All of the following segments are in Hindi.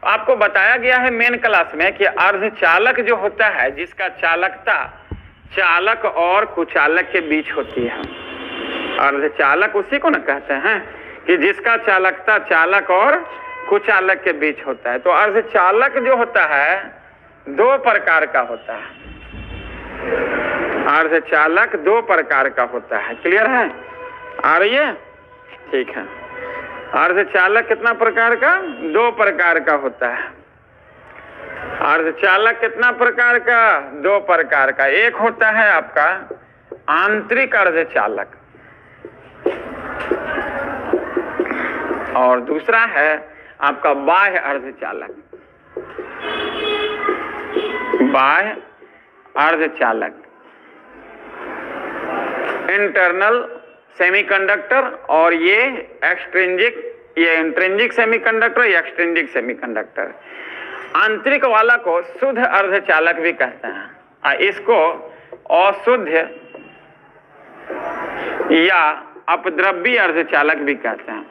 आपको बताया गया है मेन क्लास में कि अर्धचालक जो होता है जिसका चालकता चालक और कुचालक के बीच होती है, अर्धचालक उसी को ना कहते हैं कि जिसका चालकता चालक और कुचालक के बीच होता है। तो अर्धचालक जो होता है दो प्रकार का होता है, अर्धचालक दो प्रकार का होता है। क्लियर है? आ रही है? ठीक है। अर्धचालक कितना प्रकार का? दो प्रकार का होता है। अर्धचालक कितना प्रकार का? दो प्रकार का। एक होता है आपका आंतरिक अर्धचालक और दूसरा है आपका बाह्य अर्धचालक। बाह्य अर्धचालक इंटरनल सेमीकंडक्टर और ये एक्सट्रिंजिक, ये इंट्रिंजिक सेमीकंडक्टर, ये एक्सट्रिंजिक सेमीकंडक्टर। आंतरिक वाला को शुद्ध अर्धचालक भी कहते हैं, इसको अशुद्ध या अपद्रव्य अर्धचालक भी कहते हैं।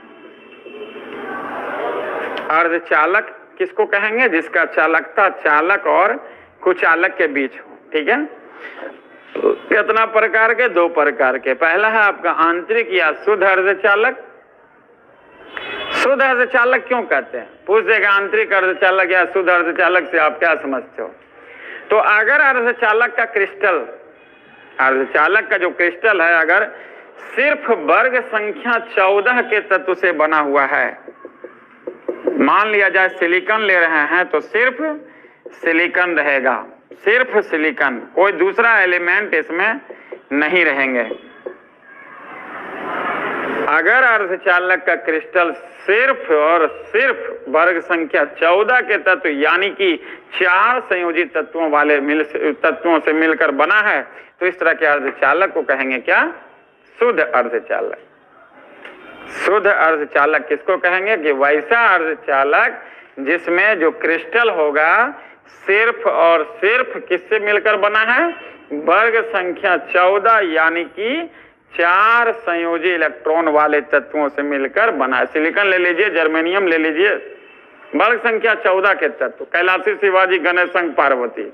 अर्धचालक किसको कहेंगे? जिसका चालकता चालक और कुचालक के बीच हो। ठीक है? कितना प्रकार के? दो प्रकार के। पहला है आपका आंतरिक या शुद्ध अर्धचालक। शुद्ध अर्धचालक क्यों कहते हैं? पूछ देगा आंतरिक अर्धचालक या शुद्ध अर्धचालक से आप क्या समझते हो? तो अगर अर्धचालक का क्रिस्टल, अर्धचालक का जो क्रिस्टल है अगर सिर्फ वर्ग संख्या 14 के तत्व से बना हुआ है, मान लिया जाए सिलिकॉन ले रहे हैं तो सिर्फ सिलिकॉन रहेगा, सिर्फ सिलिकॉन, कोई दूसरा एलिमेंट इसमें नहीं रहेंगे। अगर अर्धचालक का क्रिस्टल सिर्फ और सिर्फ वर्ग संख्या 14 के तत्व यानी कि 4 संयोजी तत्वों वाले तत्वों से मिलकर बना है तो इस तरह के अर्धचालक को कहेंगे क्या? शुद्ध अर्धचालक। शुद्ध अर्धचालक किसको कहेंगे? कि वैसा अर्धचालक जिसमें जो क्रिस्टल होगा सिर्फ और सिर्फ किससे मिलकर बना है? वर्ग संख्या 14 यानी कि 4 संयोजी इलेक्ट्रॉन वाले तत्वों से मिलकर बना है। सिलिकॉन ले लीजिए, जर्मेनियम ले लीजिए, वर्ग संख्या 14 के तत्व, कैलाशी शिवाजी गणेश संघ पार्वती,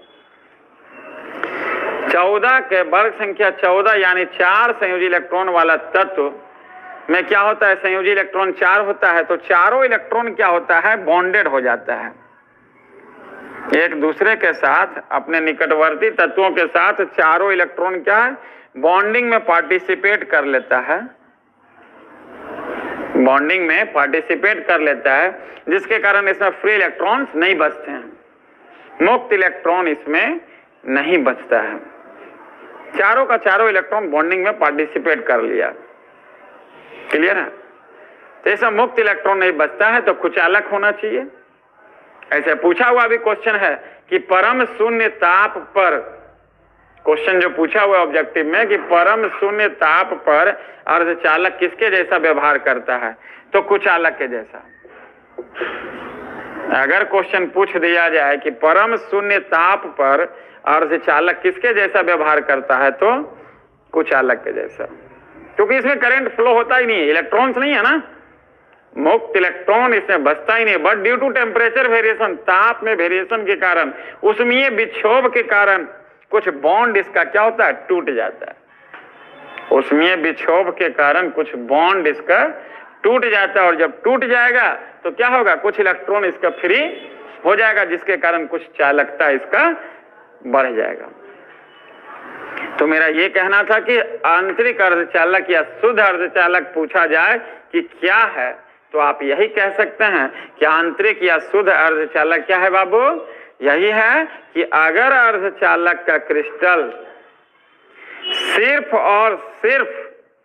14 के वर्ग संख्या 14 यानी 4 संयोजी इलेक्ट्रॉन वाला तत्व में क्या होता है? संयोजी इलेक्ट्रॉन 4 होता है तो चारों इलेक्ट्रॉन क्या होता है? बॉन्डेड हो जाता है एक दूसरे के साथ, अपने निकटवर्ती तत्वों के साथ चारों इलेक्ट्रॉन क्या है? बॉन्डिंग में पार्टिसिपेट कर लेता है, बॉन्डिंग में पार्टिसिपेट कर लेता है, जिसके कारण इसमें फ्री इलेक्ट्रॉन्स नहीं बचते हैं, मुक्त इलेक्ट्रॉन इसमें नहीं बचता है। चारों का चारों इलेक्ट्रॉन बॉन्डिंग में पार्टिसिपेट कर लिया। क्लियर है? तो इसमें मुक्त इलेक्ट्रॉन नहीं बचता है तो कुचालक होना चाहिए। ऐसे पूछा हुआ भी क्वेश्चन है कि परम शून्य ताप पर, क्वेश्चन जो पूछा हुआ ऑब्जेक्टिव में कि परम शून्य ताप पर अर्धचालक किसके जैसा व्यवहार करता है? तो कुचालक के जैसा। अगर क्वेश्चन पूछ दिया जाए कि परम शून्य ताप पर अर्धचालक किसके जैसा व्यवहार करता है तो कुचालक के जैसा, क्योंकि इसमें करंट फ्लो होता ही नहीं है, इलेक्ट्रॉन्स नहीं है ना, मुक्त इलेक्ट्रॉन इसमें बचता ही नहीं। But due to temperature variation, ताप में वेरिएशन के कारण, उसमें विक्षोभ के कारण कुछ बॉन्ड इसका क्या होता है? टूट जाता है। उसमें विक्षोभ के कारण कुछ बॉन्ड इसका टूट जाता है और जब टूट जाएगा तो क्या होगा? कुछ इलेक्ट्रॉन इसका फ्री हो जाएगा, जिसके कारण कुछ चालकता इसका बढ़ जाएगा। तो मेरा ये कहना था कि आंतरिक अर्धचालक या शुद्ध अर्धचालक पूछा जाए कि क्या है तो आप यही कह सकते हैं कि आंतरिक या शुद्ध अर्धचालक क्या है बाबू? यही है कि अगर अर्धचालक का क्रिस्टल सिर्फ और सिर्फ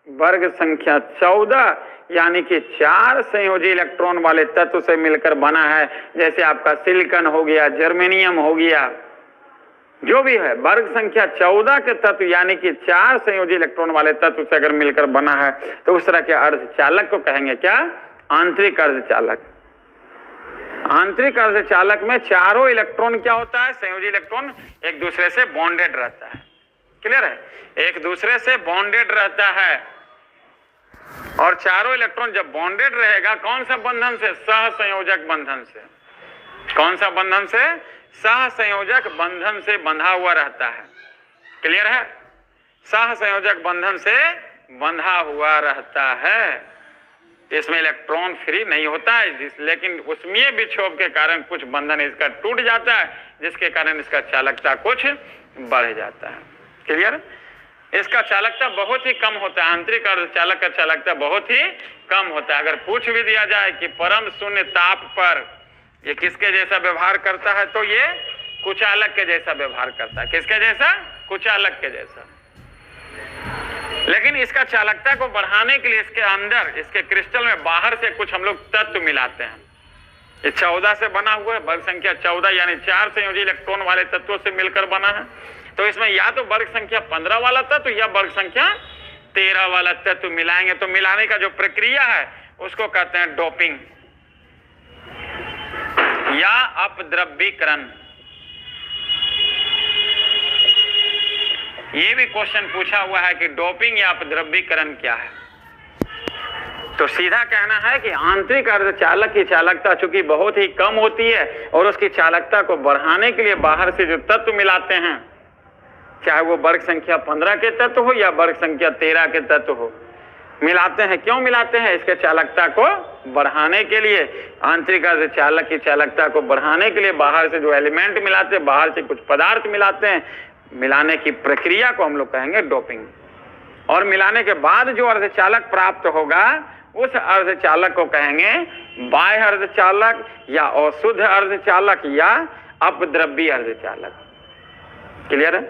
वर्ग संख्या 14 यानी कि 4 संयोजी इलेक्ट्रॉन वाले तत्व से मिलकर बना है, जैसे आपका सिलिकॉन हो गया, जर्मेनियम हो गया, जो भी है वर्ग संख्या 14 के तत्व यानी कि 4 संयोजी इलेक्ट्रॉन वाले तत्व से अगर मिलकर बना है तो उस तरह के अर्धचालक को कहेंगे क्या? आंतरिक अर्धचालक। आंतरिक अर्धचालक में चारों इलेक्ट्रॉन क्या होता है? संयोजी इलेक्ट्रॉन एक दूसरे से बॉन्डेड रहता है। क्लियर है? एक दूसरे से बॉन्डेड रहता है और चारों इलेक्ट्रॉन जब बॉन्डेड रहेगा कौन सा बंधन से? सहसंयोजक बंधन से। कौन सा बंधन से? सहसंयोजक बंधन से बंधा हुआ रहता है। क्लियर है? सहसंयोजक बंधन से बंधा हुआ रहता है। इसमें इलेक्ट्रॉन फ्री नहीं होता है, लेकिन उसमें विक्षोभ के कारण कुछ बंधन इसका टूट जाता है, जिसके कारण इसका चालकता कुछ बढ़ जाता है। क्लियर? इसका चालकता बहुत ही कम होता है, आंतरिक अर्धचालक का चालकता बहुत ही कम होता है। अगर पूछ भी दिया जाए कि परम शून्य ताप पर ये किसके जैसा व्यवहार करता है, तो ये कुचालक के जैसा व्यवहार करता है। किसके जैसा? कुचालक के जैसा। लेकिन इसका चालकता को बढ़ाने के लिए इसके अंदर, इसके क्रिस्टल में बाहर से कुछ हम लोग तत्व मिलाते हैं। ये 14 से बना हुआ है, वर्ग संख्या 14 यानी 4 संयोजी इलेक्ट्रॉन वाले तत्वों से मिलकर बना है। तो इसमें या तो वर्ग संख्या 15 वाला तत्व या वर्ग संख्या 13 वाला तत्व मिलाएंगे। तो मिलाने का जो प्रक्रिया है उसको कहते हैं डोपिंग या अपद्रव्यीकरण। ये भी क्वेश्चन पूछा हुआ है कि डोपिंग या अपद्रव्यीकरण क्या है। तो सीधा कहना है कि आंतरिक अर्धचालक की चालकता चूंकि बहुत ही कम होती है और उसकी चालकता को बढ़ाने के लिए बाहर से जो तत्व मिलाते हैं, चाहे वो वर्ग संख्या 15 के तत्व हो या वर्ग संख्या 13 के तत्व हो, मिलाते हैं। क्यों मिलाते हैं? इसके चालकता को बढ़ाने के लिए। आंतरिक अर्धचालक की चालकता को बढ़ाने के लिए बाहर से जो एलिमेंट मिलाते हैं, बाहर से कुछ पदार्थ मिलाते हैं, मिलाने की प्रक्रिया को हम लोग कहेंगे डोपिंग। और मिलाने के बाद जो अर्धचालक प्राप्त होगा उस अर्धचालक को कहेंगे बाह्य अर्धचालक या अशुद्ध अर्धचालक या अपद्रव्यी अर्धचालक। क्लियर है?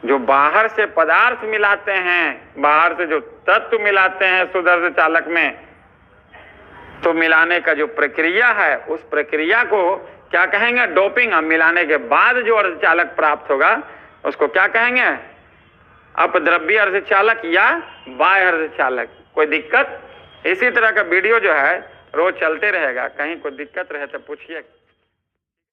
जो बाहर से पदार्थ मिलाते हैं, बाहर से जो तत्व मिलाते हैं शुद्ध अर्धचालक में, तो मिलाने का जो प्रक्रिया है उस प्रक्रिया को क्या कहेंगे? डोपिंग। अब मिलाने के बाद जो अर्धचालक प्राप्त होगा उसको क्या कहेंगे? अपद्रव्यी अर्धचालक या बाह्य अर्धचालक। कोई दिक्कत? इसी तरह का वीडियो जो है रोज चलते रहेगा। कहीं कोई दिक्कत रहे तो पूछिए।